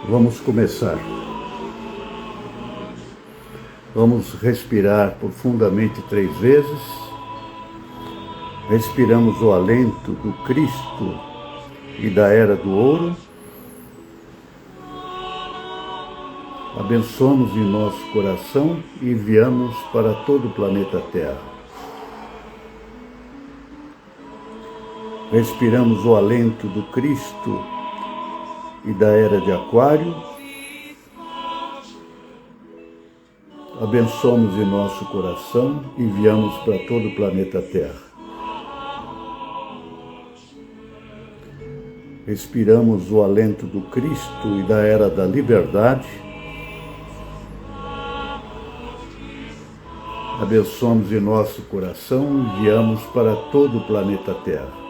Vamos começar. Vamos respirar profundamente 3 vezes. Respiramos o alento do Cristo e da Era do Ouro. Abençoamos em nosso coração e enviamos para todo o planeta Terra. Respiramos o alento do Cristo e da Era de Aquário. Abençoamos em nosso coração e enviamos para todo o planeta Terra. Respiramos o alento do Cristo e da Era da Liberdade. Abençoamos em nosso coração e enviamos para todo o planeta Terra.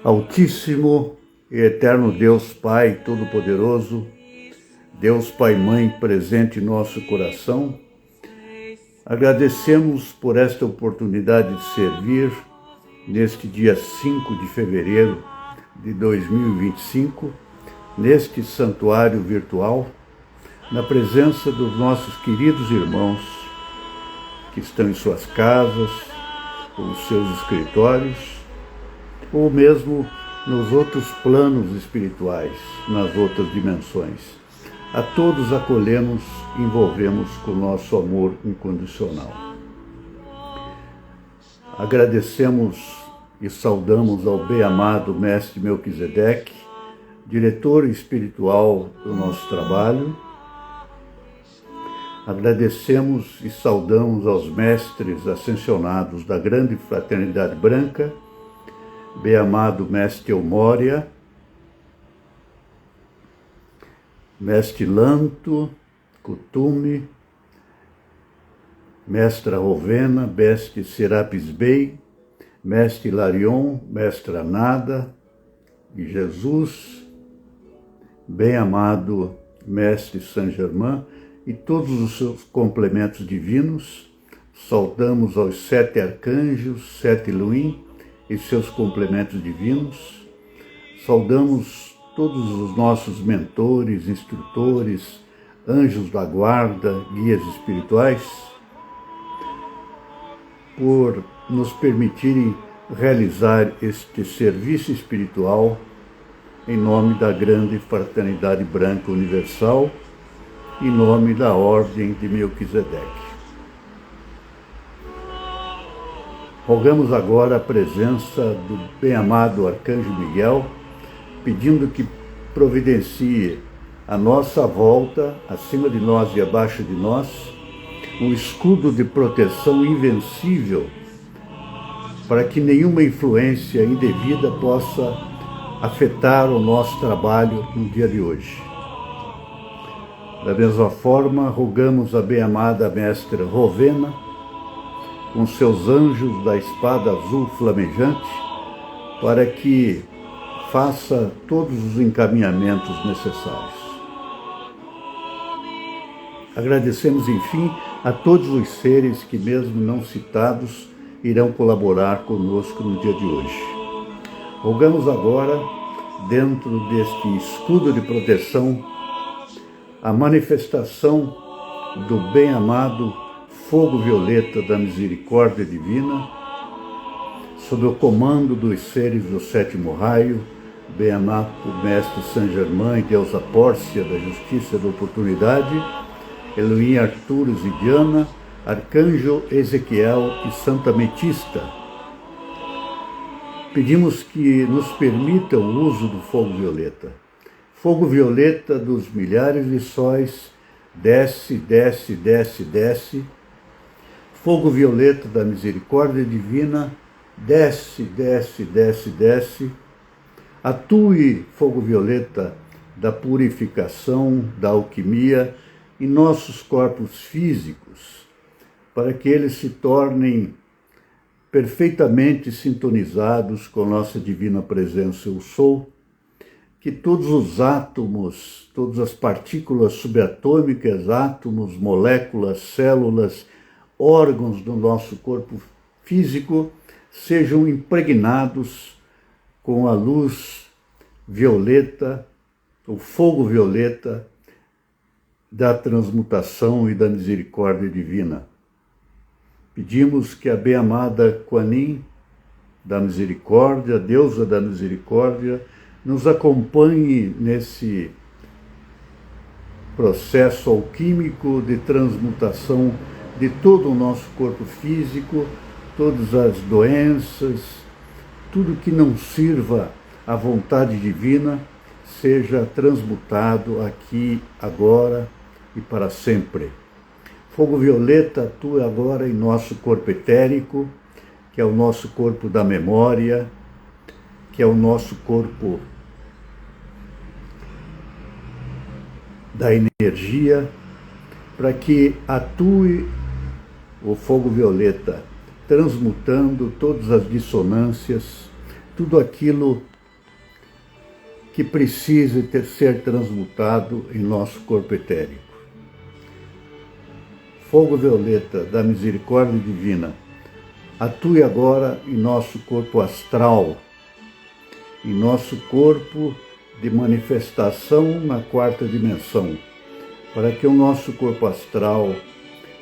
Altíssimo e eterno Deus Pai Todo-Poderoso, Deus Pai Mãe presente em nosso coração, agradecemos por esta oportunidade de servir neste dia 5 de fevereiro de 2025, neste santuário virtual, na presença dos nossos queridos irmãos que estão em suas casas, ou seus escritórios, ou mesmo nos outros planos espirituais, nas outras dimensões. A todos acolhemos e envolvemos com o nosso amor incondicional. Agradecemos e saudamos ao bem-amado Mestre Melquisedeque, diretor espiritual do nosso trabalho. Agradecemos e saudamos aos mestres ascensionados da Grande Fraternidade Branca, bem-amado Mestre Eumória, Mestre Lanto, Kutume, Mestra Rovena, Mestre Serapis Bey, Mestre Hilarion, Mestra Nada e Jesus, bem-amado Mestre Saint-Germain e todos os seus complementos divinos. Saudamos aos 7 arcanjos, 7 Elohim e seus complementos divinos. Saudamos todos os nossos mentores, instrutores, anjos da guarda, guias espirituais, por nos permitirem realizar este serviço espiritual em nome da Grande Fraternidade Branca Universal, em nome da Ordem de Melquisedeque. Rogamos agora a presença do bem-amado Arcanjo Miguel, pedindo que providencie à nossa volta, acima de nós e abaixo de nós, um escudo de proteção invencível, para que nenhuma influência indevida possa afetar o nosso trabalho no dia de hoje. Da mesma forma, rogamos a bem-amada Mestra Rovena, com seus anjos da espada azul flamejante, para que faça todos os encaminhamentos necessários. Agradecemos, enfim, a todos os seres que, mesmo não citados, irão colaborar conosco no dia de hoje. Rogamos agora, dentro deste escudo de proteção, a manifestação do bem-amado Fogo Violeta da Misericórdia Divina, sob o comando dos seres do 7º raio, bem-amado Mestre Saint-Germain e Deusa Pórcia da Justiça e da Oportunidade, Elohim Arturus e Diana, Arcanjo Ezequiel e Santa Ametista. Pedimos que nos permita o uso do fogo violeta. Fogo violeta dos milhares de sóis, desce, desce, desce, desce. Fogo violeta da misericórdia divina, desce, desce, desce, desce. Atue, fogo violeta da purificação, da alquimia em nossos corpos físicos, para que eles se tornem perfeitamente sintonizados com nossa divina presença Eu Sou, que todos os átomos, todas as partículas subatômicas, átomos, moléculas, células, órgãos do nosso corpo físico sejam impregnados com a luz violeta, o fogo violeta da transmutação e da misericórdia divina. Pedimos que a bem-amada Kuan Yin da misericórdia, a deusa da misericórdia, nos acompanhe nesse processo alquímico de transmutação de todo o nosso corpo físico, todas as doenças, tudo que não sirva à vontade divina, seja transmutado aqui, agora e para sempre. Fogo violeta atua agora em nosso corpo etérico, que é o nosso corpo da memória, que é o nosso corpo da energia, para que atue o fogo violeta, transmutando todas as dissonâncias, tudo aquilo que precisa ser transmutado em nosso corpo etérico. Fogo violeta da misericórdia divina, atue agora em nosso corpo astral, em nosso corpo de manifestação na quarta dimensão, para que o nosso corpo astral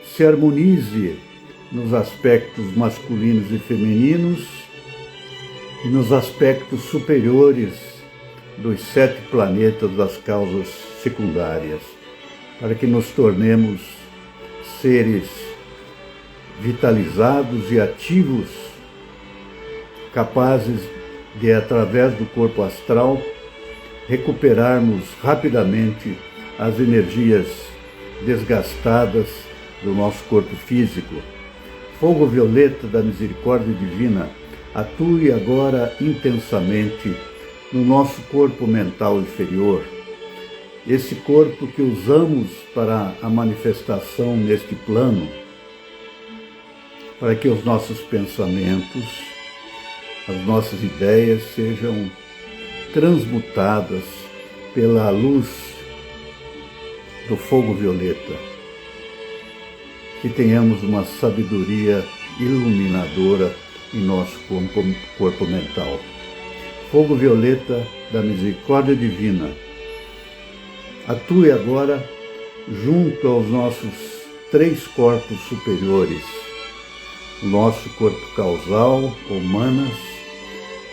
se harmonize nos aspectos masculinos e femininos e nos aspectos superiores dos 7 planetas das causas secundárias, para que nos tornemos seres vitalizados e ativos, capazes de, através do corpo astral, recuperarmos rapidamente as energias desgastadas do nosso corpo físico. Fogo violeta da misericórdia divina, atue agora intensamente no nosso corpo mental inferior, esse corpo que usamos para a manifestação neste plano, para que os nossos pensamentos, as nossas ideias sejam transmutadas pela luz do fogo violeta. Que tenhamos uma sabedoria iluminadora em nosso corpo mental. Fogo violeta da misericórdia divina, atue agora junto aos nossos 3 corpos superiores, o nosso corpo causal, ou manas,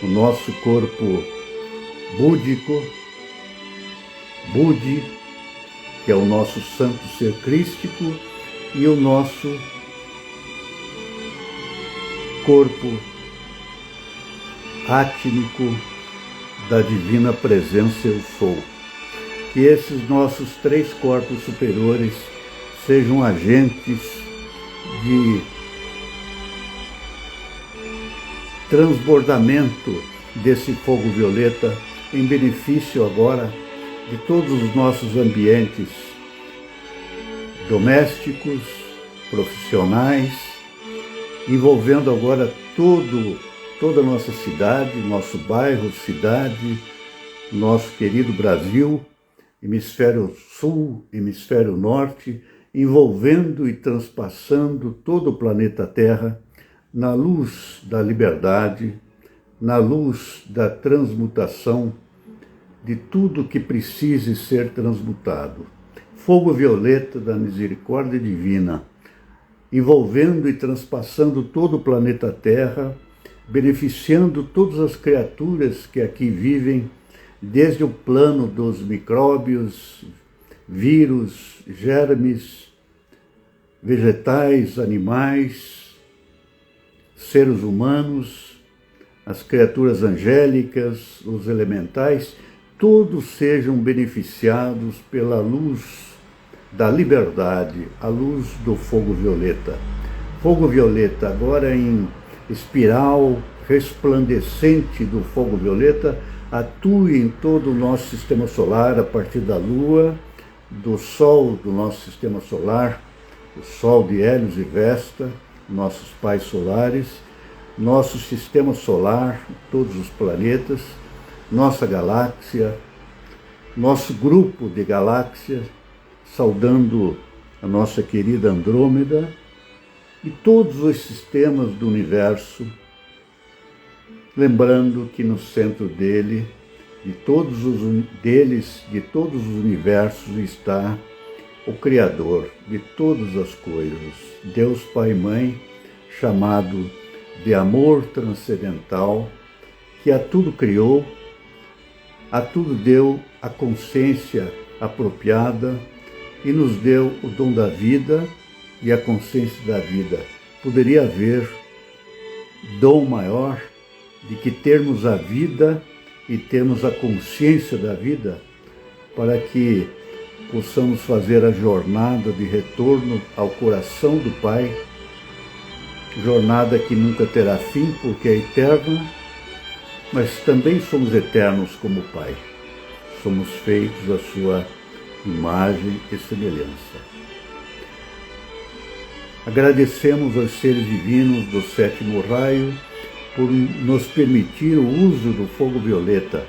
o nosso corpo búdico, Budi, que é o nosso santo ser crístico, e o nosso corpo átmico da divina presença eu sou. Que esses nossos 3 corpos superiores sejam agentes de transbordamento desse fogo violeta em benefício agora de todos os nossos ambientes domésticos, profissionais, envolvendo agora toda a nossa cidade, nosso bairro, cidade, nosso querido Brasil, hemisfério sul, hemisfério norte, envolvendo e transpassando todo o planeta Terra na luz da liberdade, na luz da transmutação de tudo que precise ser transmutado. Fogo violeta da misericórdia divina, envolvendo e transpassando todo o planeta Terra, beneficiando todas as criaturas que aqui vivem, desde o plano dos micróbios, vírus, germes, vegetais, animais, seres humanos, as criaturas angélicas, os elementais, todos sejam beneficiados pela luz da liberdade, a luz do fogo violeta. Fogo violeta, agora em espiral resplandecente do fogo violeta, atue em todo o nosso sistema solar, a partir da Lua, do Sol do nosso sistema solar, o Sol de Hélios e Vesta, nossos pais solares, nosso sistema solar, todos os planetas, nossa galáxia, nosso grupo de galáxias, saudando a nossa querida Andrômeda e todos os sistemas do universo, lembrando que no centro de todos os universos está o Criador de todas as coisas, Deus Pai e Mãe, chamado de amor transcendental, que a tudo criou, a tudo deu a consciência apropriada e nos deu o dom da vida e a consciência da vida. Poderia haver dom maior de que termos a vida e termos a consciência da vida, para que possamos fazer a jornada de retorno ao coração do Pai, jornada que nunca terá fim porque é eterna, mas também somos eternos como o Pai. Somos feitos à sua imagem e semelhança. Agradecemos aos seres divinos do sétimo raio por nos permitir o uso do fogo violeta,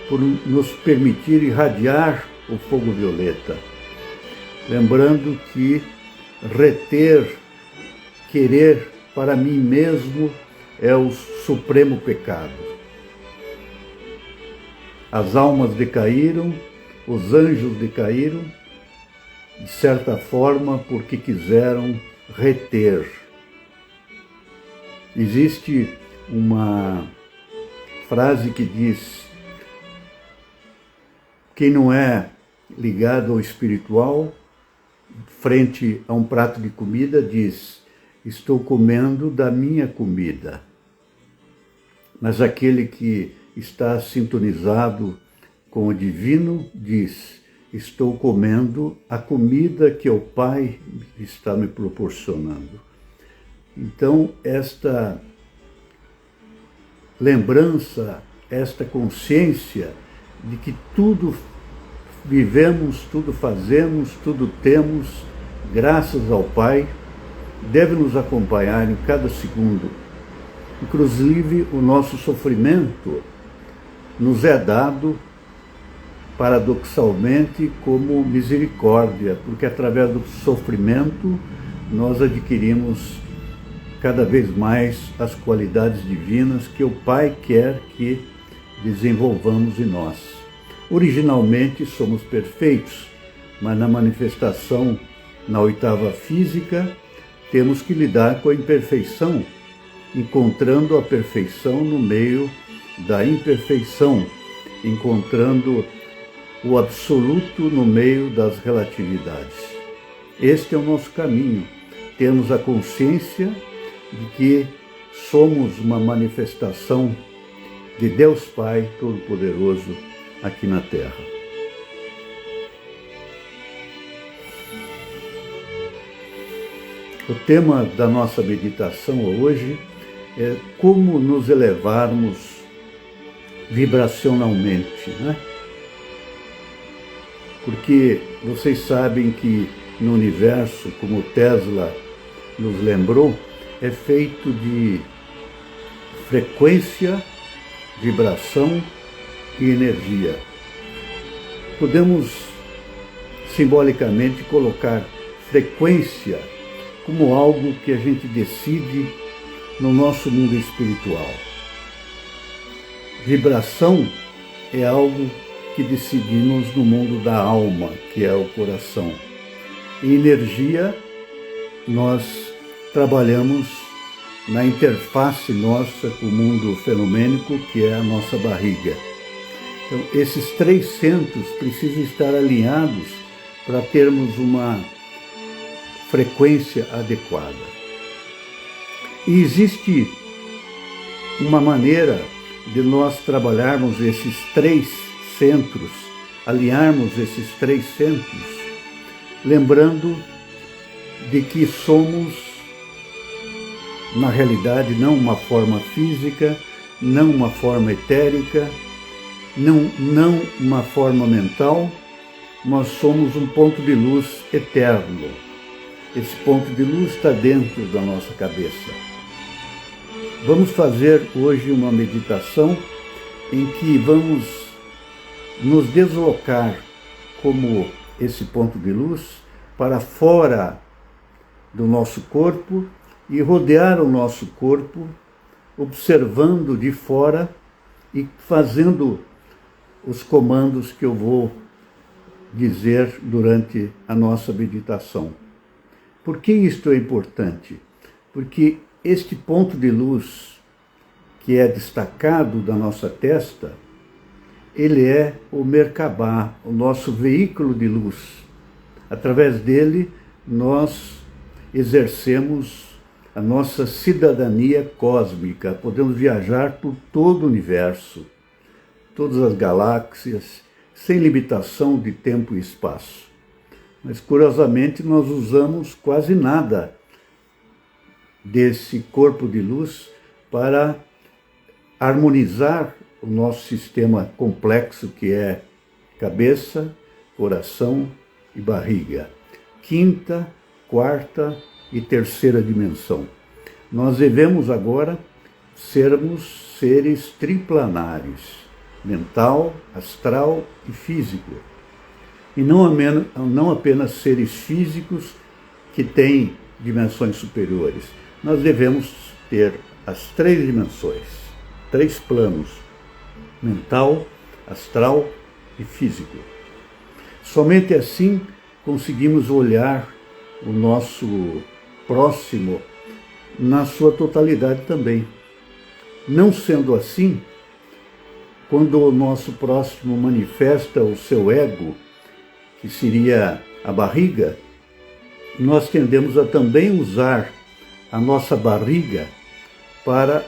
por nos permitir irradiar o fogo violeta. Lembrando que reter, querer para mim mesmo é o supremo pecado. As almas decaíram, os anjos decaíram, de certa forma, porque quiseram reter. Existe uma frase que diz: quem não é ligado ao espiritual, frente a um prato de comida, diz: estou comendo da minha comida. Mas aquele que está sintonizado com o divino diz: estou comendo a comida que o Pai está me proporcionando. Então, esta lembrança, esta consciência de que tudo vivemos, tudo fazemos, tudo temos, graças ao Pai, deve nos acompanhar em cada segundo. Inclusive, o nosso sofrimento nos é dado, paradoxalmente, como misericórdia, porque através do sofrimento nós adquirimos cada vez mais as qualidades divinas que o Pai quer que desenvolvamos em nós. Originalmente somos perfeitos, mas na manifestação, na oitava física, temos que lidar com a imperfeição, encontrando a perfeição no meio da imperfeição, encontrando o absoluto no meio das relatividades. Este é o nosso caminho. Temos a consciência de que somos uma manifestação de Deus Pai Todo-Poderoso aqui na Terra. O tema da nossa meditação hoje é como nos elevarmos vibracionalmente, né? Porque vocês sabem que no universo, como Tesla nos lembrou, é feito de frequência, vibração e energia. Podemos simbolicamente colocar frequência como algo que a gente decide no nosso mundo espiritual. Vibração é algo que decidimos no mundo da alma, que é o coração. E energia, nós trabalhamos na interface nossa com o mundo fenomênico, que é a nossa barriga. Então, esses três centros precisam estar alinhados para termos uma frequência adequada. E existe uma maneira de nós trabalharmos esses três centros, alinharmos esses três centros, lembrando de que somos, na realidade, não uma forma física, não uma forma etérica, não uma forma mental, nós somos um ponto de luz eterno. Esse ponto de luz está dentro da nossa cabeça. Vamos fazer hoje uma meditação em que vamos nos deslocar como esse ponto de luz para fora do nosso corpo e rodear o nosso corpo observando de fora e fazendo os comandos que eu vou dizer durante a nossa meditação. Por que isto é importante? Porque este ponto de luz que é destacado da nossa testa, ele é o Merkabah, o nosso veículo de luz. Através dele, nós exercemos a nossa cidadania cósmica. Podemos viajar por todo o universo, todas as galáxias, sem limitação de tempo e espaço. Mas, curiosamente, nós usamos quase nada desse corpo de luz para harmonizar o nosso sistema complexo, que é cabeça, coração e barriga. Quinta, quarta e terceira dimensão. Nós devemos agora sermos seres triplanários, mental, astral e físico. E não apenas seres físicos que têm dimensões superiores. Nós devemos ter as 3 dimensões, 3 planos: mental, astral e físico. Somente assim conseguimos olhar o nosso próximo na sua totalidade também. Não sendo assim, quando o nosso próximo manifesta o seu ego, que seria a barriga, nós tendemos a também usar a nossa barriga para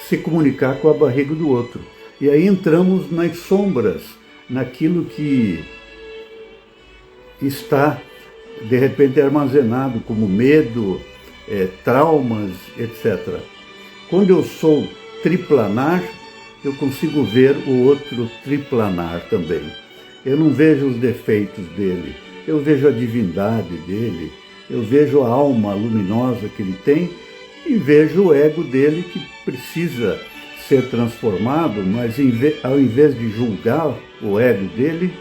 se comunicar com a barriga do outro. E aí entramos nas sombras, naquilo que está, de repente, armazenado como medo, traumas, etc. Quando eu sou triplanar, eu consigo ver o outro triplanar também. Eu não vejo os defeitos dele, eu vejo a divindade dele, eu vejo a alma luminosa que ele tem e vejo o ego dele que precisa ser transformado, mas ao invés de julgar o ego dele,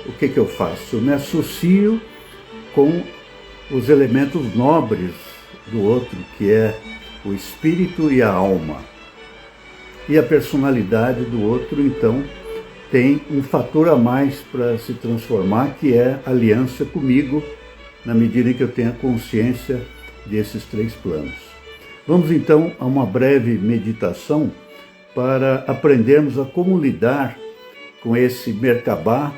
o que eu faço? Eu me associo com os elementos nobres do outro, que é o espírito e a alma. E a personalidade do outro, então, tem um fator a mais para se transformar, que é a aliança comigo, na medida em que eu tenha consciência desses 3 planos. Vamos então a uma breve meditação para aprendermos a como lidar com esse Merkabah,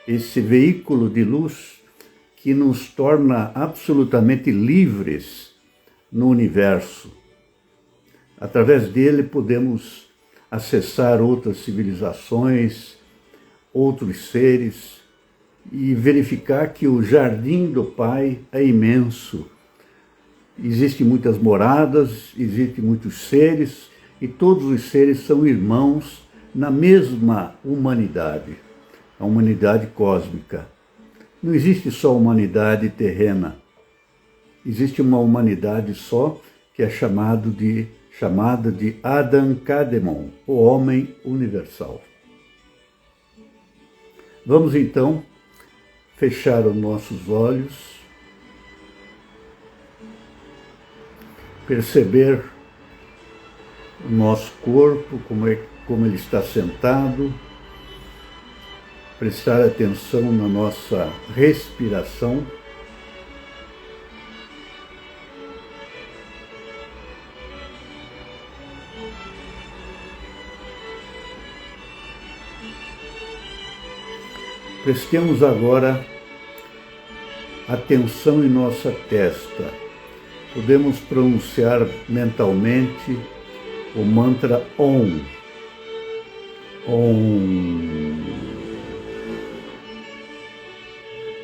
esse veículo de luz que nos torna absolutamente livres no universo. Através dele podemos acessar outras civilizações, outros seres e verificar que o jardim do Pai é imenso. Existem muitas moradas, existem muitos seres e todos os seres são irmãos na mesma humanidade, a humanidade cósmica. Não existe só humanidade terrena, existe uma humanidade só que é chamada de Adam Kadmon, o homem universal. Vamos então fechar os nossos olhos, perceber o nosso corpo, como ele está sentado, prestar atenção na nossa respiração. Prestemos agora atenção em nossa testa. Podemos pronunciar mentalmente o mantra Om. Om.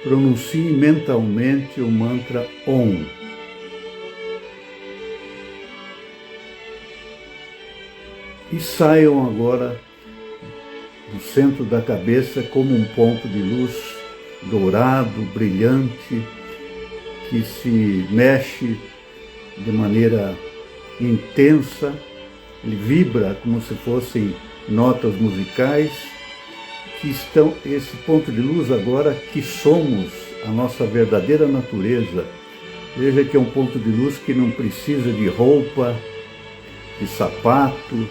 Pronuncie mentalmente o mantra Om. E saiam agora do centro da cabeça como um ponto de luz dourado, brilhante, que se mexe de maneira intensa, ele vibra como se fossem notas musicais, que estão, esse ponto de luz agora, que somos a nossa verdadeira natureza. Veja que é um ponto de luz que não precisa de roupa, de sapato,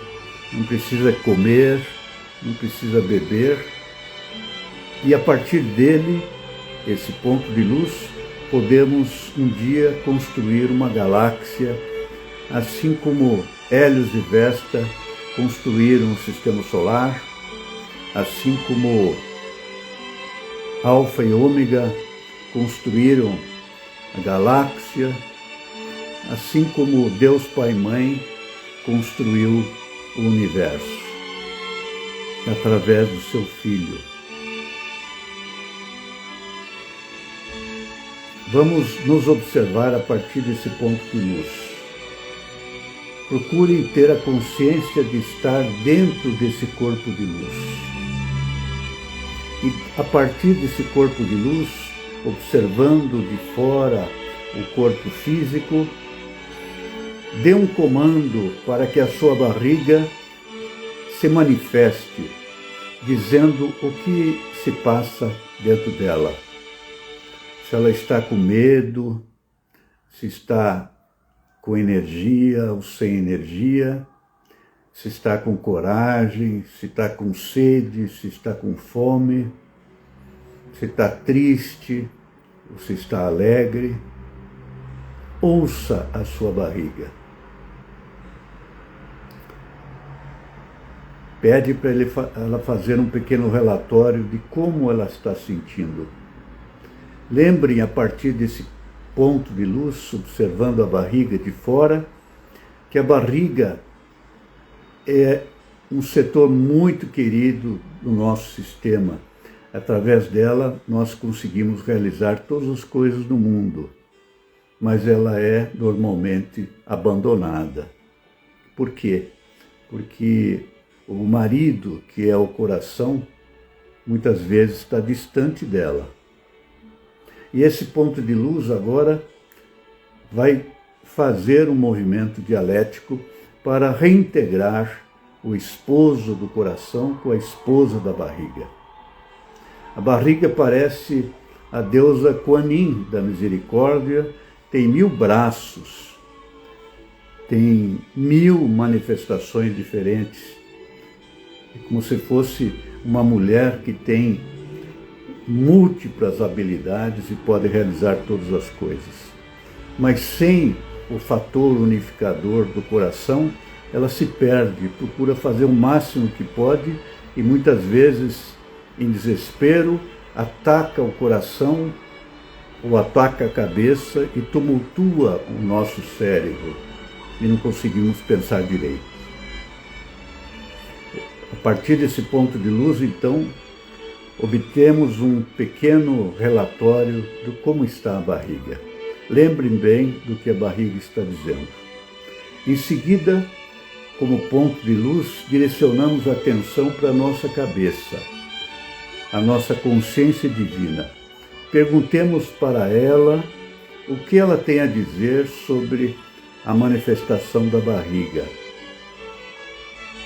não precisa comer, não precisa beber. E a partir dele, esse ponto de luz, podemos um dia construir uma galáxia, assim como Hélios e Vesta construíram o sistema solar, assim como Alfa e Ômega construíram a galáxia, assim como Deus Pai e Mãe construiu o universo através do seu Filho. Vamos nos observar a partir desse ponto de luz. Procurem ter a consciência de estar dentro desse corpo de luz. E a partir desse corpo de luz, observando de fora o corpo físico, dê um comando para que a sua barriga se manifeste, dizendo o que se passa dentro dela. Se ela está com medo, se está com energia ou sem energia, se está com coragem, se está com sede, se está com fome, se está triste ou se está alegre. Ouça a sua barriga. Pede para ela fazer um pequeno relatório de como ela está sentindo. Lembrem, a partir desse ponto de luz, observando a barriga de fora, que a barriga é um setor muito querido do nosso sistema. Através dela, nós conseguimos realizar todas as coisas do mundo, mas ela é normalmente abandonada. Por quê? Porque o marido, que é o coração, muitas vezes está distante dela. E esse ponto de luz agora vai fazer um movimento dialético para reintegrar o esposo do coração com a esposa da barriga. A barriga parece a deusa Kuan Yin da misericórdia, tem 1000 braços, tem 1000 manifestações diferentes. É como se fosse uma mulher que tem múltiplas habilidades e pode realizar todas as coisas. Mas sem o fator unificador do coração, ela se perde, procura fazer o máximo que pode e muitas vezes, em desespero, ataca o coração ou ataca a cabeça e tumultua o nosso cérebro e não conseguimos pensar direito. A partir desse ponto de luz, então, obtemos um pequeno relatório de como está a barriga. Lembrem bem do que a barriga está dizendo. Em seguida, como ponto de luz, direcionamos a atenção para a nossa cabeça, a nossa consciência divina. Perguntemos para ela o que ela tem a dizer sobre a manifestação da barriga,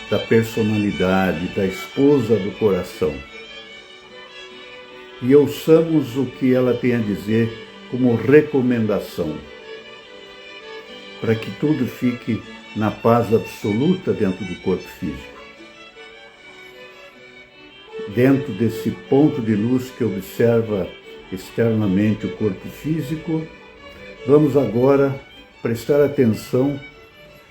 da personalidade, da esposa do coração. E ouçamos o que ela tem a dizer como recomendação, para que tudo fique na paz absoluta dentro do corpo físico. Dentro desse ponto de luz que observa externamente o corpo físico, vamos agora prestar atenção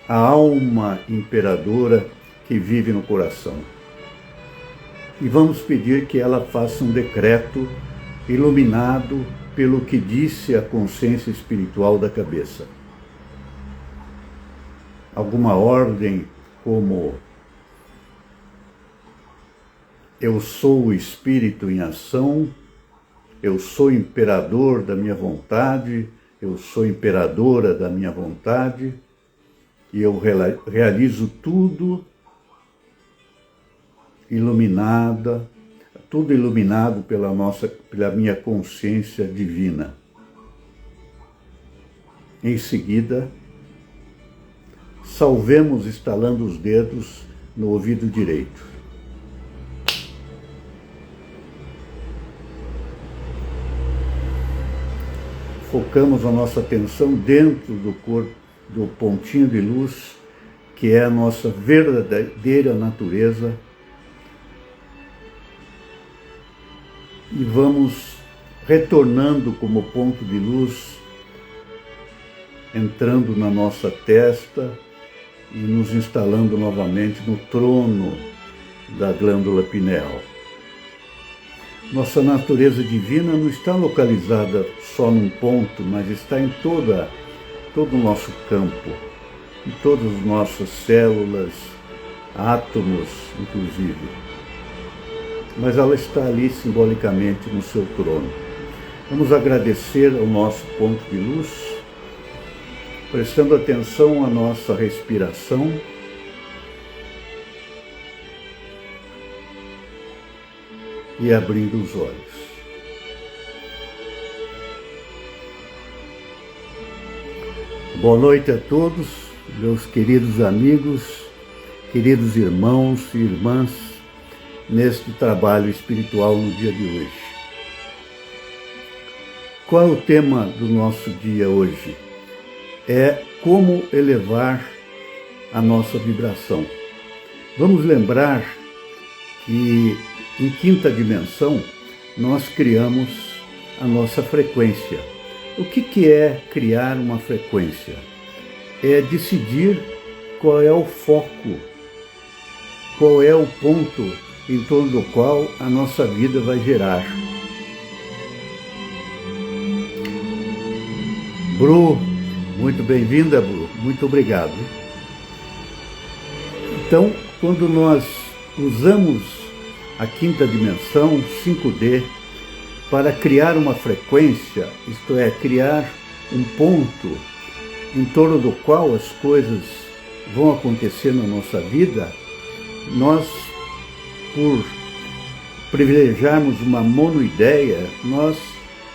à alma imperadora que vive no coração. E vamos pedir que ela faça um decreto iluminado pelo que disse a consciência espiritual da cabeça. Alguma ordem como: eu sou o espírito em ação, eu sou imperador da minha vontade, eu sou imperadora da minha vontade, e eu realizo tudo iluminada, tudo iluminado pela minha consciência divina. Em seguida, salvemos estalando os dedos no ouvido direito. Focamos a nossa atenção dentro do corpo, do pontinho de luz que é a nossa verdadeira natureza, e vamos retornando como ponto de luz, entrando na nossa testa e nos instalando novamente no trono da glândula pineal. Nossa natureza divina não está localizada só num ponto, mas está em todo o nosso campo, em todas as nossas células, átomos, inclusive. Mas ela está ali simbolicamente no seu trono. Vamos agradecer ao nosso ponto de luz, prestando atenção à nossa respiração, e abrindo os olhos. Boa noite a todos, meus queridos amigos, queridos irmãos e irmãs, neste trabalho espiritual no dia de hoje. Qual é o tema do nosso dia hoje? É como elevar a nossa vibração. Vamos lembrar que em quinta dimensão nós criamos a nossa frequência. O que é criar uma frequência? É decidir qual é o foco, qual é o ponto em torno do qual a nossa vida vai girar. Bru, muito bem-vinda, Bru, muito obrigado. Então, quando nós usamos a quinta dimensão, 5D, para criar uma frequência, isto é, criar um ponto em torno do qual as coisas vão acontecer na nossa vida, nós, por privilegiarmos uma monoideia, nós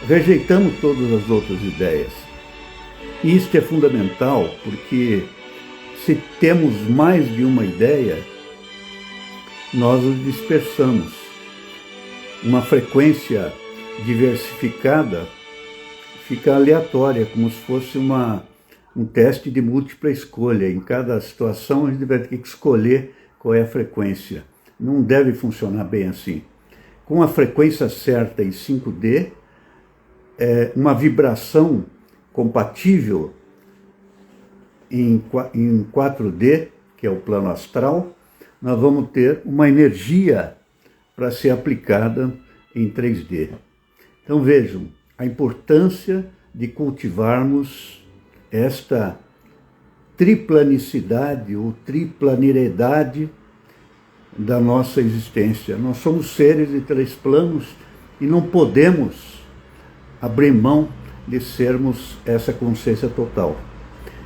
rejeitamos todas as outras ideias. E isto é fundamental, porque se temos mais de uma ideia, nós os dispersamos. Uma frequência diversificada fica aleatória, como se fosse um teste de múltipla escolha. Em cada situação a gente vai ter que escolher qual é a frequência. Não deve funcionar bem assim. Com a frequência certa em 5D, uma vibração compatível em 4D, que é o plano astral, nós vamos ter uma energia para ser aplicada em 3D. Então vejam a importância de cultivarmos esta triplanicidade ou triplanidade da nossa existência. Nós somos seres de 3 planos e não podemos abrir mão de sermos essa consciência total.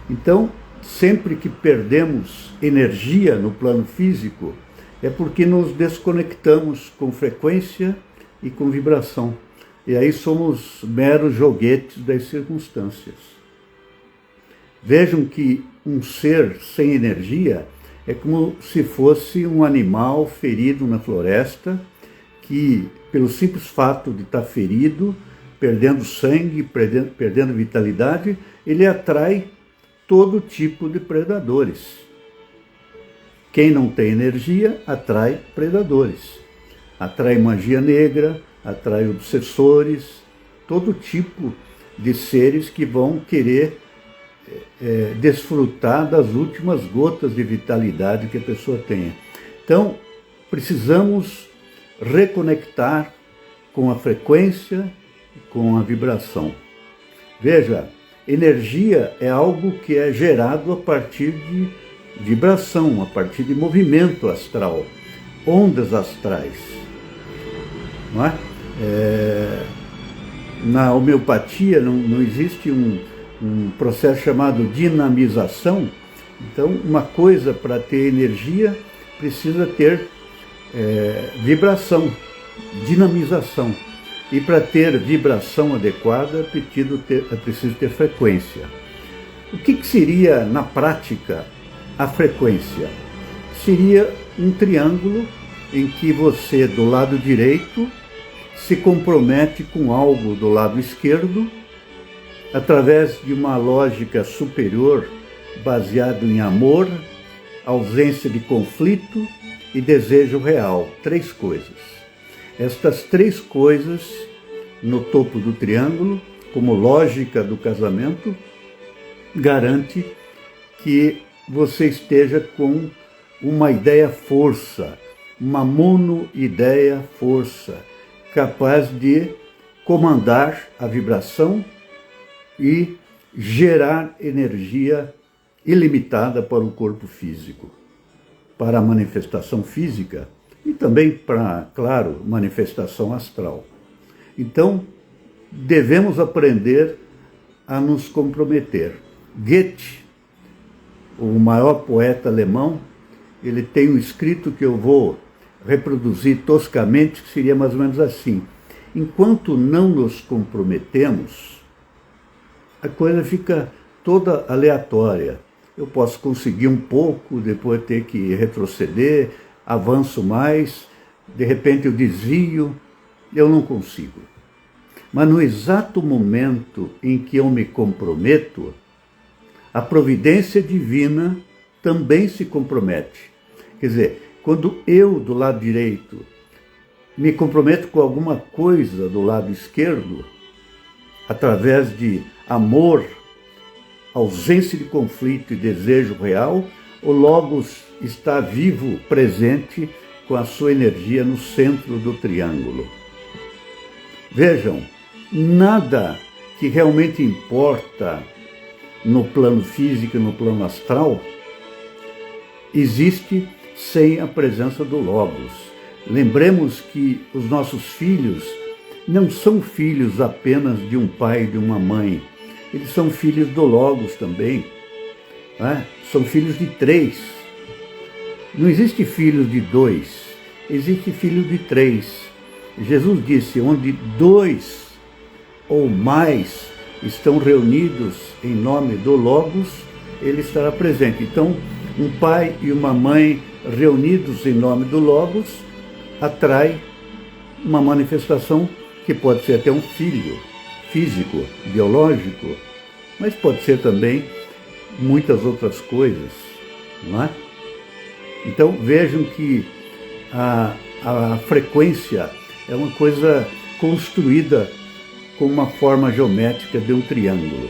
Então, sempre que perdemos energia no plano físico, é porque nos desconectamos com frequência e com vibração. E aí somos meros joguetes das circunstâncias. Vejam que um ser sem energia é como se fosse um animal ferido na floresta, que, pelo simples fato de estar ferido, perdendo sangue, perdendo vitalidade, ele atrai todo tipo de predadores. Quem não tem energia atrai predadores. Atrai magia negra, atrai obsessores, todo tipo de seres que vão querer desfrutar das últimas gotas de vitalidade que a pessoa tenha. Então, precisamos reconectar com a frequência, com a vibração. Veja, energia é algo que é gerado a partir de vibração, a partir de movimento astral, ondas astrais. Não é? Na homeopatia não existe um processo chamado dinamização. Então, uma coisa para ter energia precisa ter vibração, dinamização. E para ter vibração adequada, é preciso ter frequência. O que seria, na prática, a frequência? Seria um triângulo em que você, do lado direito, se compromete com algo do lado esquerdo, através de uma lógica superior, baseada em amor, ausência de conflito e desejo real. 3 coisas. Estas 3 coisas no topo do triângulo, como lógica do casamento, garante que você esteja com uma ideia-força, uma mono-ideia-força, capaz de comandar a vibração e gerar energia ilimitada para o corpo físico, para a manifestação física e também para, claro, manifestação astral. Então, devemos aprender a nos comprometer. Goethe, o maior poeta alemão, ele tem um escrito que eu vou reproduzir toscamente, que seria mais ou menos assim: enquanto não nos comprometemos, a coisa fica toda aleatória. Eu posso conseguir um pouco, depois ter que retroceder, avanço mais, de repente eu desvio, eu não consigo. Mas no exato momento em que eu me comprometo, a providência divina também se compromete. Quer dizer, quando eu, do lado direito, me comprometo com alguma coisa do lado esquerdo, através de amor, ausência de conflito e desejo real, o Logos está vivo, presente, com a sua energia no centro do triângulo. Vejam, nada que realmente importa no plano físico e no plano astral existe sem a presença do Logos. Lembremos que os nossos filhos não são filhos apenas de um pai e de uma mãe. Eles são filhos do Logos também. Né? São filhos de 3. Não existe filho de 2, existe filho de 3. Jesus disse, onde 2 ou mais estão reunidos em nome do Logos, ele estará presente. Então, um pai e uma mãe reunidos em nome do Logos atrai uma manifestação que pode ser até um filho físico, biológico, mas pode ser também muitas outras coisas, não é? Então vejam que a frequência é uma coisa construída com uma forma geométrica de um triângulo.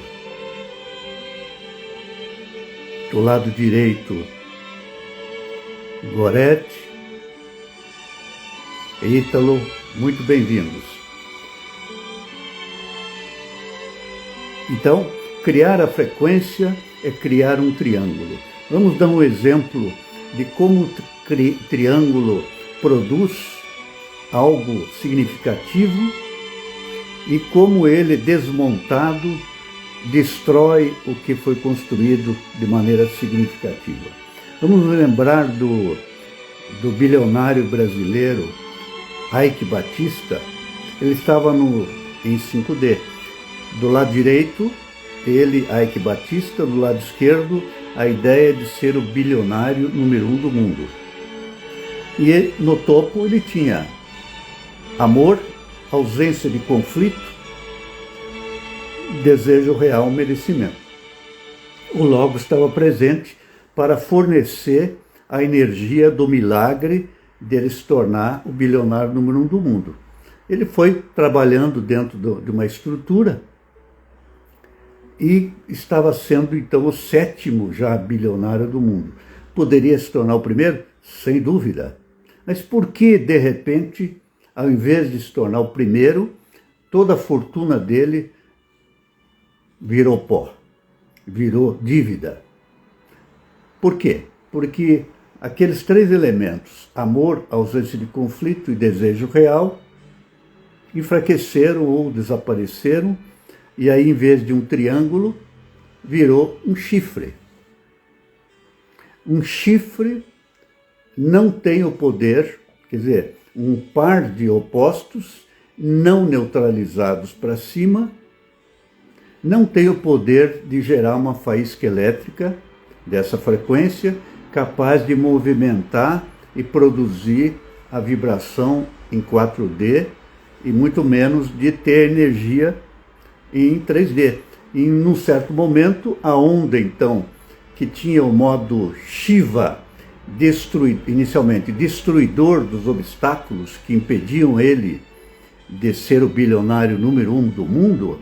Do lado direito, Gorete, Ítalo, muito bem-vindos. Então, criar a frequência é criar um triângulo. Vamos dar um exemplo de como o triângulo produz algo significativo e como ele, desmontado, destrói o que foi construído de maneira significativa. Vamos lembrar do bilionário brasileiro Eike Batista. Ele estava em 5D. Do lado direito, ele, Eike Batista, do lado esquerdo, a ideia de ser o bilionário número 1 do mundo. E no topo ele tinha amor, ausência de conflito, desejo real, merecimento. O Logos estava presente para fornecer a energia do milagre dele se tornar o bilionário número 1 do mundo. Ele foi trabalhando dentro de uma estrutura e estava sendo, então, o 7º já bilionário do mundo. Poderia se tornar o primeiro? Sem dúvida. Mas por que, de repente, ao invés de se tornar o primeiro, toda a fortuna dele virou pó, virou dívida? Por quê? Porque aqueles 3 elementos, amor, ausência de conflito e desejo real, enfraqueceram ou desapareceram, e aí, em vez de um triângulo, virou um chifre. Um chifre não tem o poder, quer dizer, um par de opostos não neutralizados para cima, não tem o poder de gerar uma faísca elétrica dessa frequência, capaz de movimentar e produzir a vibração em 4D, e muito menos de ter energia em 3D. E num certo momento, a onda, então, que tinha o modo Shiva inicialmente destruidor dos obstáculos que impediam ele de ser o bilionário número 1 do mundo,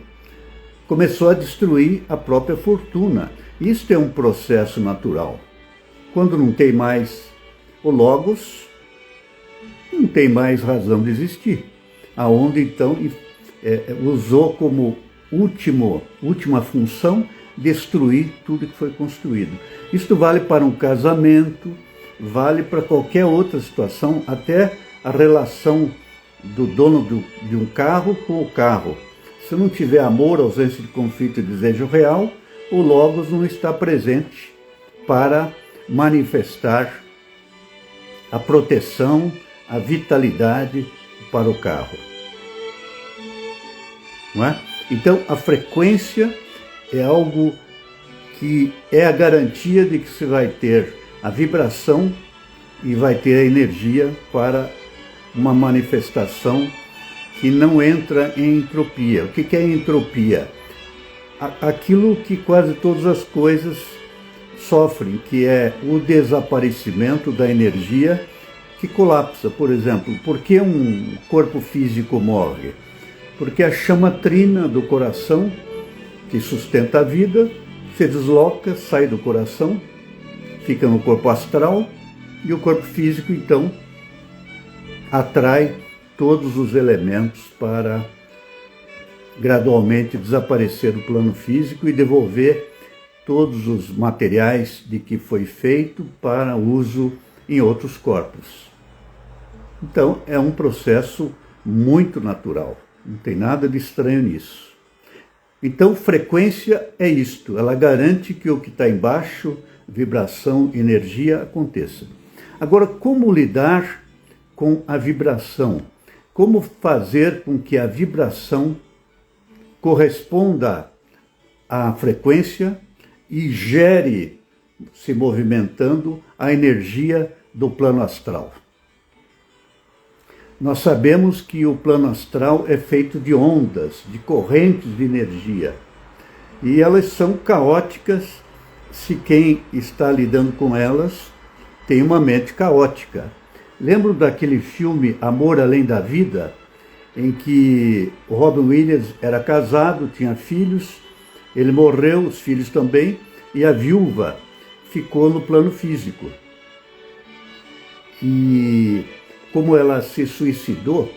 começou a destruir a própria fortuna. Isto é um processo natural. Quando não tem mais o Logos, não tem mais razão de existir. Aonde então usou como última função destruir tudo que foi construído. Isto vale para um casamento, vale para qualquer outra situação, até a relação do dono de um carro com o carro. Se não tiver amor, ausência de conflito e desejo real, o Logos não está presente para manifestar a proteção, a vitalidade para o carro. Não é? Então, a frequência é algo que é a garantia de que você vai ter a vibração e vai ter a energia para uma manifestação que não entra em entropia. O que é entropia? Aquilo que quase todas as coisas sofrem, que é o desaparecimento da energia que colapsa. Por exemplo, por que um corpo físico morre? Porque a chama trina do coração, que sustenta a vida, se desloca, sai do coração, fica no corpo astral, e o corpo físico, então, atrai todos os elementos para gradualmente desaparecer do plano físico e devolver todos os materiais de que foi feito para uso em outros corpos. Então, é um processo muito natural, não tem nada de estranho nisso. Então, frequência é isto, ela garante que o que está embaixo, vibração, energia, aconteça. Agora, como lidar com a vibração? Como fazer com que a vibração corresponda à frequência e gere, se movimentando, a energia do plano astral? Nós sabemos que o plano astral é feito de ondas, de correntes de energia. E elas são caóticas se quem está lidando com elas tem uma mente caótica. Lembro daquele filme Amor Além da Vida, em que o Robin Williams era casado, tinha filhos, ele morreu, os filhos também, e a viúva ficou no plano físico. E como ela se suicidou,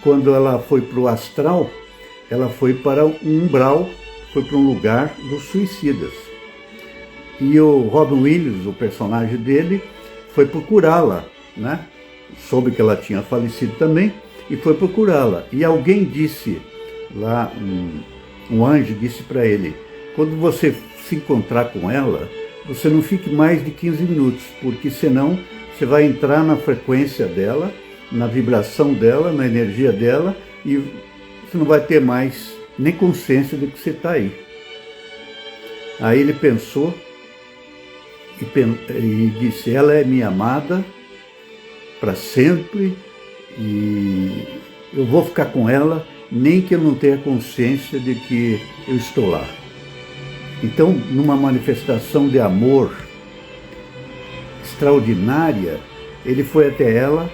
quando ela foi para o astral, ela foi para um umbral, foi para um lugar dos suicidas. E o Robin Williams, o personagem dele, foi procurá-la, né? Soube que ela tinha falecido também, e foi procurá-la. E alguém disse, lá um anjo disse para ele, quando você se encontrar com ela, você não fique mais de 15 minutos, porque senão você vai entrar na frequência dela, na vibração dela, na energia dela, e você não vai ter mais nem consciência de que você está aí. Aí ele pensou e disse, ela é minha amada para sempre, e eu vou ficar com ela, nem que eu não tenha consciência de que eu estou lá. Então, numa manifestação de amor extraordinária, ele foi até ela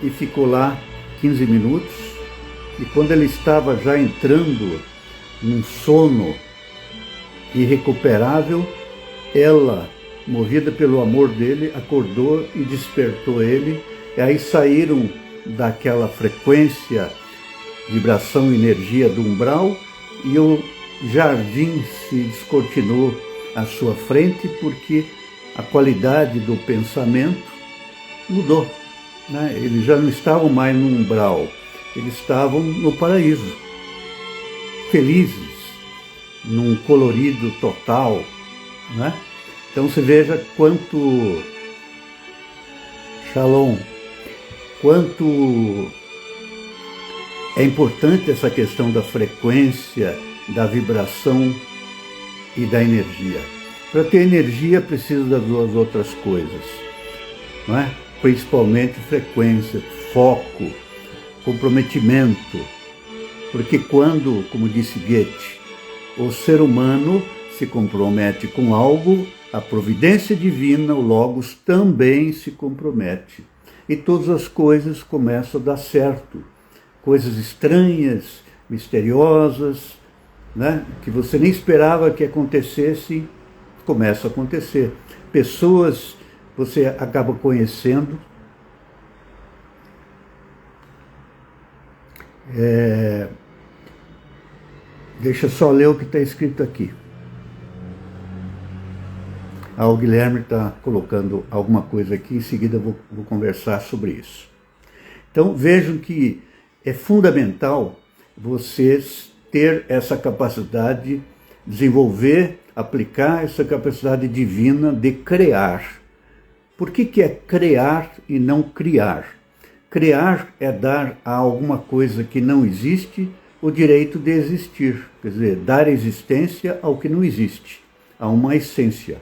e ficou lá 15 minutos, e quando ele estava já entrando num sono irrecuperável, ela, movida pelo amor dele, acordou e despertou ele, e aí saíram daquela frequência, vibração, energia do umbral, e o jardim se descortinou à sua frente, porque a qualidade do pensamento mudou, né? Eles já não estavam mais no umbral, eles estavam no paraíso, felizes, num colorido total, né? Então você veja quanto, Shalom, quanto é importante essa questão da frequência, da vibração e da energia. Para ter energia precisa das duas outras coisas, não é? Principalmente frequência, foco, comprometimento. Porque quando, como disse Goethe, o ser humano se compromete com algo, a providência divina, o Logos, também se compromete. E todas as coisas começam a dar certo. Coisas estranhas, misteriosas, né, que você nem esperava que acontecesse, começam a acontecer. Pessoas você acaba conhecendo. Deixa eu só ler o que está escrito aqui. O Guilherme está colocando alguma coisa aqui, em seguida eu vou conversar sobre isso. Então vejam que é fundamental vocês ter essa capacidade, desenvolver, aplicar essa capacidade divina de criar. Por que é criar e não criar? Criar é dar a alguma coisa que não existe o direito de existir, quer dizer, dar existência ao que não existe, a uma essência.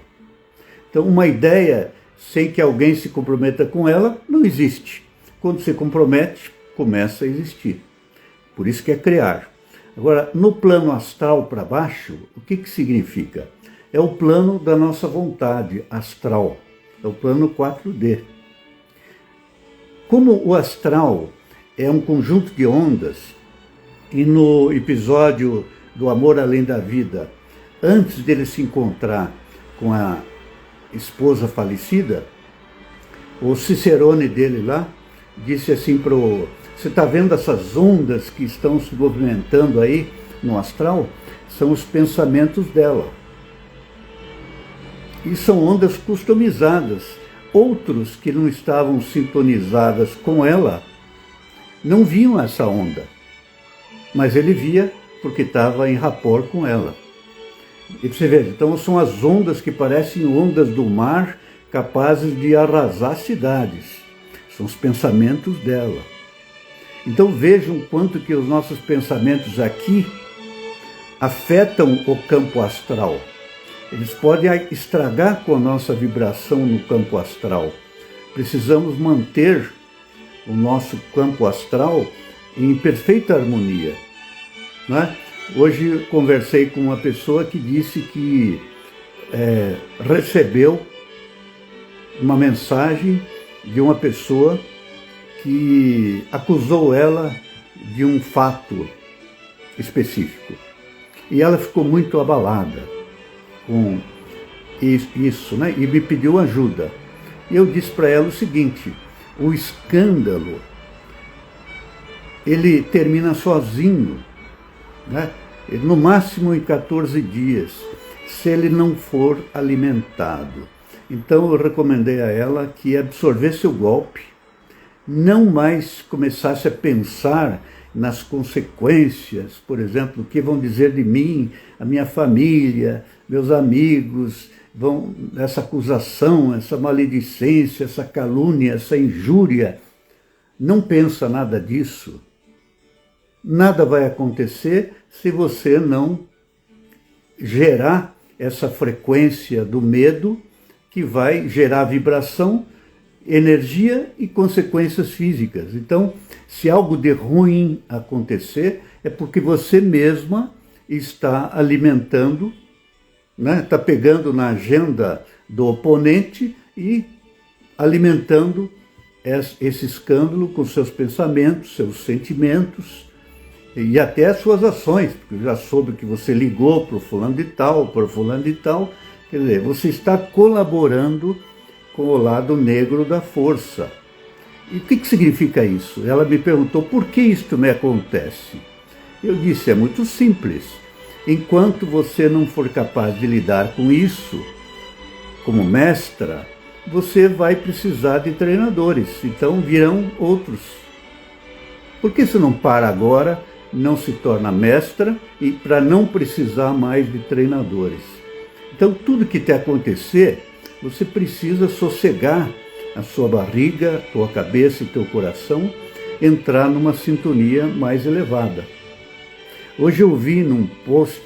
Então, uma ideia sem que alguém se comprometa com ela, não existe. Quando se compromete, começa a existir. Por isso que é criar. Agora, no plano astral para baixo, o que significa? É o plano da nossa vontade astral. É o plano 4D. Como o astral é um conjunto de ondas, e no episódio do Amor Além da Vida, antes dele se encontrar com a esposa falecida, o cicerone dele lá disse assim você está vendo essas ondas que estão se movimentando aí no astral? São os pensamentos dela. E são ondas customizadas. Outros que não estavam sintonizadas com ela não viam essa onda, mas ele via porque estava em rapport com ela. E você vê, então são as ondas que parecem ondas do mar, capazes de arrasar cidades. São os pensamentos dela. Então vejam quanto que os nossos pensamentos aqui afetam o campo astral. Eles podem estragar com a nossa vibração no campo astral. Precisamos manter o nosso campo astral em perfeita harmonia, né? Hoje conversei com uma pessoa que disse que recebeu uma mensagem de uma pessoa que acusou ela de um fato específico. E ela ficou muito abalada com isso, né? E me pediu ajuda. E eu disse para ela o seguinte: o escândalo, ele termina sozinho, né? No máximo em 14 dias, se ele não for alimentado. Então eu recomendei a ela que absorvesse o golpe, não mais começasse a pensar nas consequências, por exemplo, o que vão dizer de mim, a minha família, meus amigos, essa acusação, essa maledicência, essa calúnia, essa injúria. Não pensa nada disso. Nada vai acontecer se você não gerar essa frequência do medo, que vai gerar vibração, energia e consequências físicas. Então, se algo de ruim acontecer, é porque você mesma está alimentando, né? Está pegando na agenda do oponente e alimentando esse escândalo com seus pensamentos, seus sentimentos e até as suas ações, porque já soube que você ligou para o fulano de tal, para o fulano de tal. Quer dizer, você está colaborando com o lado negro da força. E o que significa isso? Ela me perguntou, por que isto me acontece? Eu disse, é muito simples. Enquanto você não for capaz de lidar com isso, como mestra, você vai precisar de treinadores. Então virão outros. Por que você não para agora, não se torna mestra, e para não precisar mais de treinadores? Então tudo que te acontecer, você precisa sossegar a sua barriga, tua cabeça e teu coração, entrar numa sintonia mais elevada. Hoje eu vi num post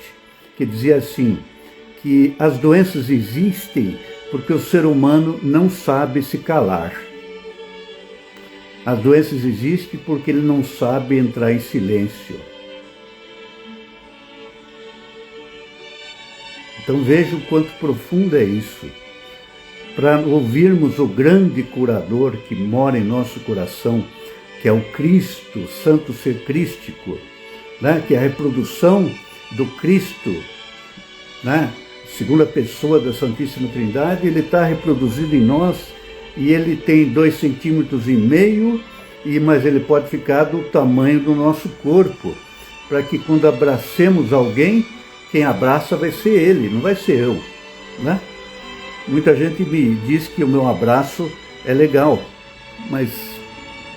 que dizia assim, que as doenças existem porque o ser humano não sabe se calar. As doenças existem porque ele não sabe entrar em silêncio. Então veja o quanto profundo é isso. Para ouvirmos o grande curador que mora em nosso coração, que é o Cristo, o Santo Ser Crístico, né? Que é a reprodução do Cristo, né? Segunda pessoa da Santíssima Trindade, ele está reproduzido em nós e ele tem 2,5 centímetros, mas ele pode ficar do tamanho do nosso corpo, para que quando abracemos alguém, quem abraça vai ser ele, não vai ser eu, né? Muita gente me diz que o meu abraço é legal, mas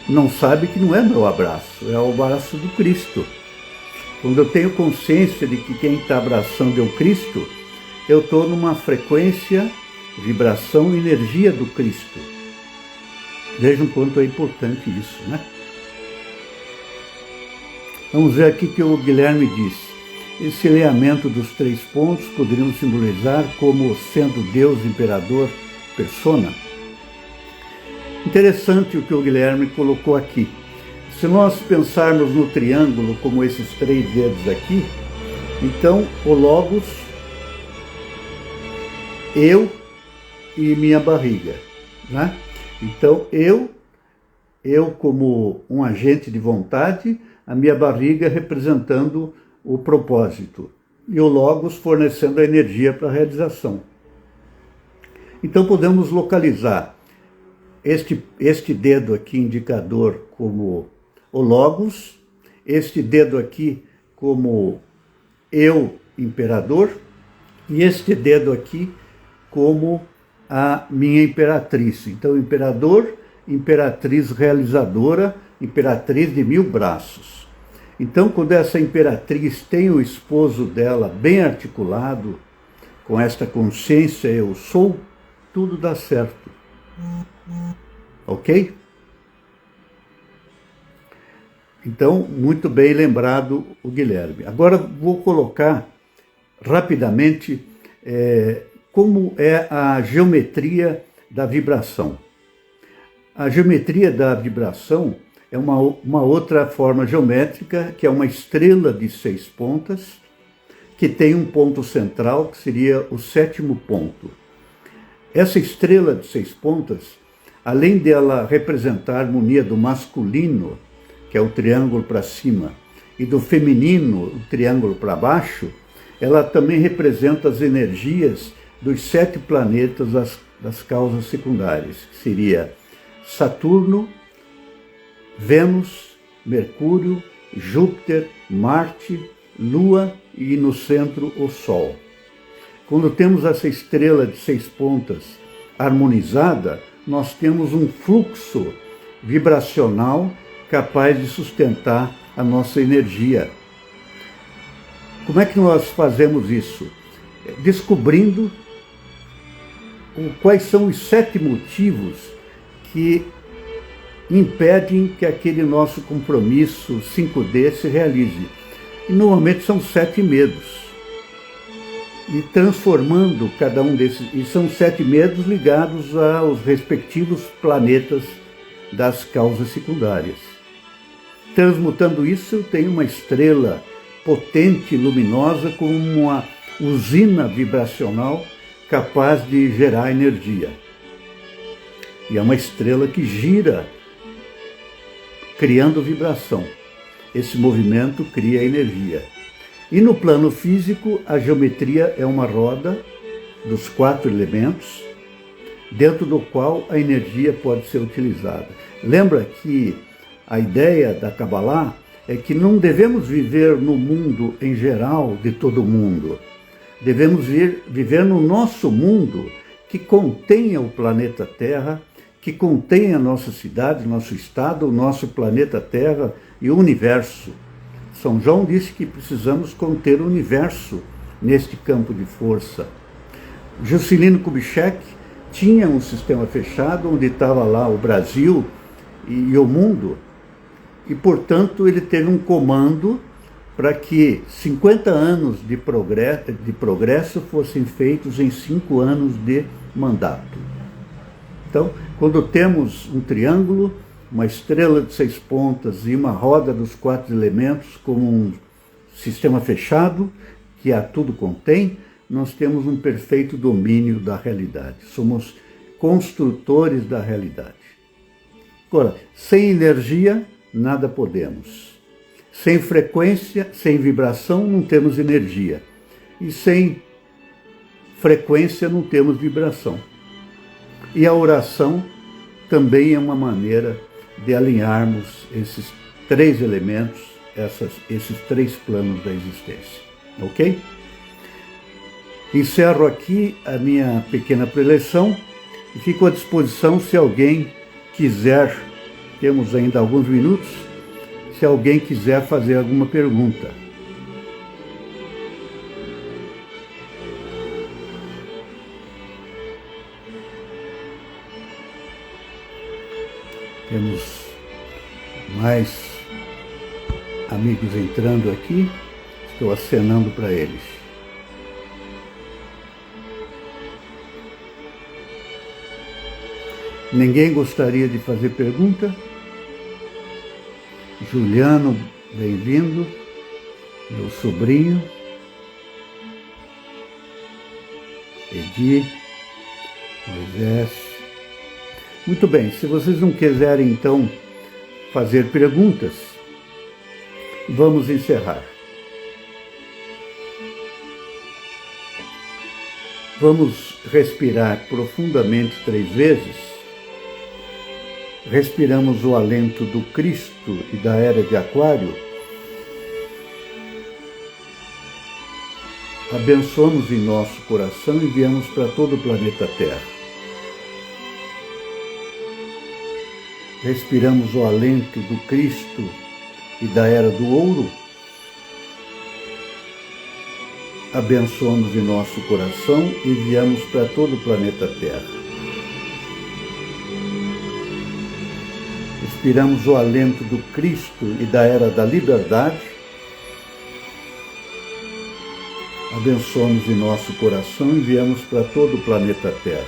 não sabe que não é meu abraço, é o abraço do Cristo. Quando eu tenho consciência de que quem está abraçando é o Cristo, eu estou numa frequência, vibração, energia do Cristo. Vejam quanto é importante isso, né? Vamos ver aqui que o Guilherme diz. Esse alinhamento dos 3 pontos poderiam simbolizar como sendo Deus, Imperador, Persona. Interessante o que o Guilherme colocou aqui. Se nós pensarmos no triângulo como esses 3 dedos aqui, então o Logos, eu e minha barriga, né? Então eu como um agente de vontade, a minha barriga representando o propósito e o Logos fornecendo a energia para a realização. Então podemos localizar este dedo aqui indicador como o Logos, este dedo aqui como eu, imperador, e este dedo aqui como a minha imperatriz. Então, imperador, imperatriz realizadora, imperatriz de 1000 braços. Então, quando essa imperatriz tem o esposo dela bem articulado, com esta consciência eu sou, tudo dá certo. Ok? Então, muito bem lembrado o Guilherme. Agora vou colocar rapidamente como é a geometria da vibração. A geometria da vibração é uma outra forma geométrica, que é uma estrela de 6 pontas, que tem um ponto central, que seria o 7º ponto. Essa estrela de 6 pontas, além dela representar a harmonia do masculino, que é o triângulo para cima, e do feminino, o triângulo para baixo, ela também representa as energias dos 7 planetas das causas secundárias, que seria Saturno, Vênus, Mercúrio, Júpiter, Marte, Lua e no centro o Sol. Quando temos essa estrela de 6 pontas harmonizada, nós temos um fluxo vibracional capaz de sustentar a nossa energia. Como é que nós fazemos isso? Descobrindo quais são os 7 motivos que impedem que aquele nosso compromisso 5D se realize. E normalmente são 7 medos. E transformando cada um desses, e são 7 medos ligados aos respectivos planetas das causas secundárias. Transmutando isso, eu tenho uma estrela potente, luminosa, como uma usina vibracional capaz de gerar energia. E é uma estrela que gira, criando vibração. Esse movimento cria energia. E no plano físico, a geometria é uma roda dos 4 elementos, dentro do qual a energia pode ser utilizada. Lembra que a ideia da Kabbalah é que não devemos viver no mundo em geral de todo mundo. Devemos viver no nosso mundo, que contenha o planeta Terra, que contenha a nossa cidade, nosso estado, o nosso planeta Terra e o universo. São João disse que precisamos conter o universo neste campo de força. Juscelino Kubitschek tinha um sistema fechado, onde estava lá o Brasil e o mundo, e, portanto, ele teve um comando para que 50 anos de progresso fossem feitos em 5 anos de mandato. Então, quando temos um triângulo, uma estrela de 6 pontas e uma roda dos 4 elementos como um sistema fechado, que a tudo contém, nós temos um perfeito domínio da realidade. Somos construtores da realidade. Agora, sem energia, nada podemos. Sem frequência, sem vibração, não temos energia. E sem frequência, não temos vibração. E a oração também é uma maneira de alinharmos esses três elementos, esses três planos da existência. Ok? Encerro aqui a minha pequena preleção e fico à disposição se alguém quiser, temos ainda alguns minutos, se alguém quiser fazer alguma pergunta. Temos mais amigos entrando aqui, estou acenando para eles. Ninguém gostaria de fazer pergunta? Juliano, bem-vindo, meu sobrinho. Edi, Moisés. Muito bem, se vocês não quiserem então fazer perguntas, vamos encerrar. Vamos respirar profundamente 3 vezes. Respiramos o alento do Cristo e da era de Aquário. Abençoamos em nosso coração e enviamos para todo o planeta Terra. Respiramos o alento do Cristo e da era do Ouro. Abençoamos em nosso coração e enviamos para todo o planeta Terra. Respiramos o alento do Cristo e da era da liberdade. Abençoamos em nosso coração e enviamos para todo o planeta Terra.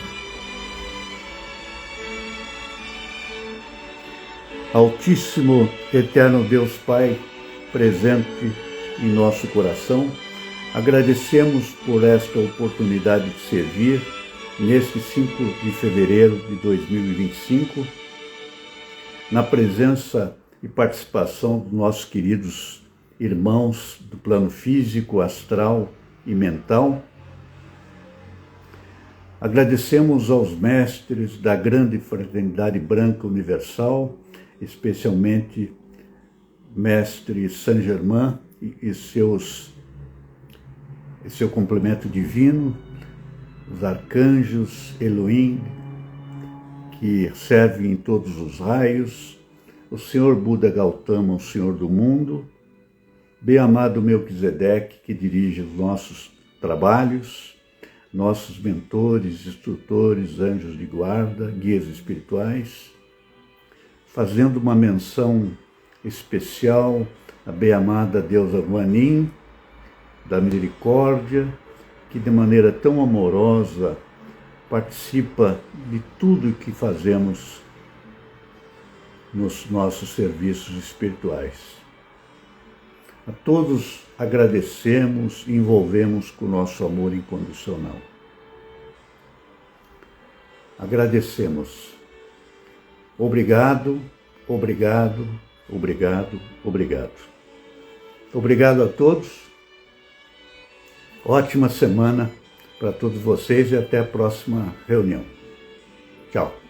Altíssimo, eterno Deus Pai, presente em nosso coração, agradecemos por esta oportunidade de servir neste 5 de fevereiro de 2025, na presença e participação dos nossos queridos irmãos do plano físico, astral e mental. Agradecemos aos mestres da grande fraternidade branca universal, especialmente mestre Saint Germain e seu complemento divino, os arcanjos, Elohim, que servem em todos os raios, o Senhor Buda Gautama, o Senhor do mundo, bem-amado Melquisedeque, que dirige os nossos trabalhos, nossos mentores, instrutores, anjos de guarda, guias espirituais, fazendo uma menção especial à bem-amada deusa Guanin, da misericórdia, que de maneira tão amorosa participa de tudo que fazemos nos nossos serviços espirituais. A todos agradecemos e envolvemos com o nosso amor incondicional. Agradecemos. Obrigado, obrigado, obrigado, obrigado. Obrigado a todos. Ótima semana para todos vocês e até a próxima reunião. Tchau.